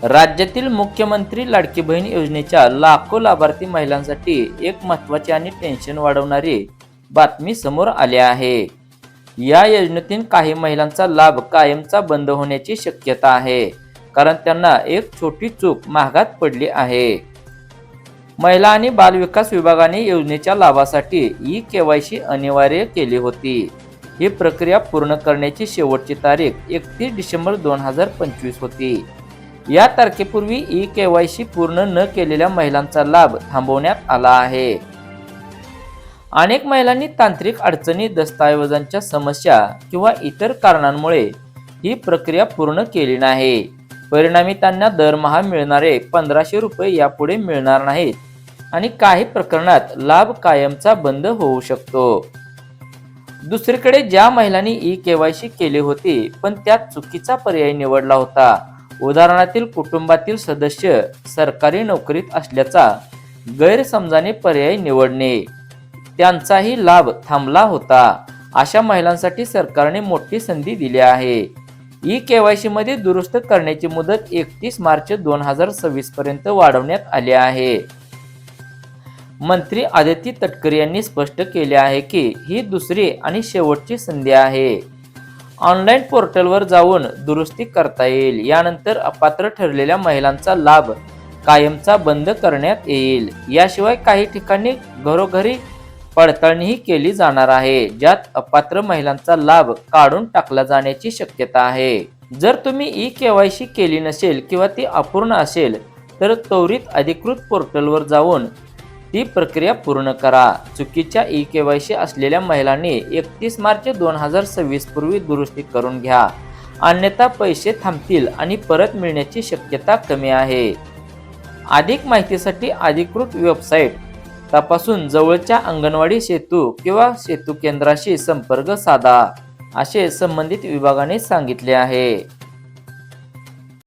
राज्यातील मुख्यमंत्री लाडकी बहीण योजनेच्या लाखो लाभार्थी महिलांसाठी एक महत्त्वाची आणि टेन्शन वाढवणारी बातमी समोर आली आहे. या योजनेतून काही महिलांचा लाभ कायमचा बंद होण्याची शक्यता आहे, कारण त्यांना एक छोटी चूक महागात पडली आहे. महिला आणि बालविकास विभागाने योजनेच्या लाभासाठी ई-केवायसी अनिवार्य केली होती. ही प्रक्रिया पूर्ण करण्याची शेवटची तारीख 31 डिसेंबर 2025 होती. या तारखेपूर्वी ई-केवायसी पूर्ण न केलेल्या महिलांचा लाभ थांबवण्यात आला आहे. अनेक महिलांनी तांत्रिक अडचणी, दस्तऐवजांच्या समस्या किंवा इतर कारणांमुळे ही प्रक्रिया पूर्ण केली नाही. परिणामी त्यांना दरमहा मिळणारे 1500 रुपये यापुढे मिळणार नाहीत आणि काही प्रकरणात लाभ कायमचा बंद होऊ शकतो. दुसरीकडे ज्या महिलांनी ई-केवायसी केली होती पण त्यात चुकीचा पर्याय निवडला होता, उदाहरणातील कुटुंबातील सदस्य सरकारी नोकरीत असल्याचा गैरसमजाने पर्याय निवडणे, त्यांचाही लाभ थांबला होता. अशा महिलांसाठी सरकारने मोठी संधी दिली आहे. ई-केवायसी मध्ये दुरुस्त करण्याची मुदत 31 मार्च 2026 पर्यंत वाढवण्यात आली आहे. मंत्री आदिती तटकरे यांनी स्पष्ट केले आहे की ही दुसरी आणि शेवटची संधी आहे. ऑनलाईन पोर्टलवर जाऊन दुरुस्ती करता येईल. यानंतर अपात्र ठरलेल्या महिलांचा लाभ कायमचा बंद करण्यात येईल. याशिवाय काही ठिकाणी घरोघरी पडताळणीही केली जाणार आहे, ज्यात अपात्र महिलांचा लाभ काढून टाकला जाण्याची शक्यता आहे. जर तुम्ही ई-केवायसी केली नसेल किंवा ती अपूर्ण असेल तर त्वरित अधिकृत पोर्टलवर जाऊन ती प्रक्रिया पूर्ण करा. चुकीच्या ई-केवायसी असलेल्या महिलांनी 31 मार्च 2026 पूर्वी दुरुस्ती करून घ्या, अन्यथा पैसे थांबतील आणि परत मिळण्याची शक्यता कमी आहे. अधिक माहितीसाठी अधिकृत वेबसाईट तपासून जवळच्या अंगणवाडी सेतू किंवा सेतू केंद्राशी संपर्क साधा, असे संबंधित विभागाने सांगितले आहे.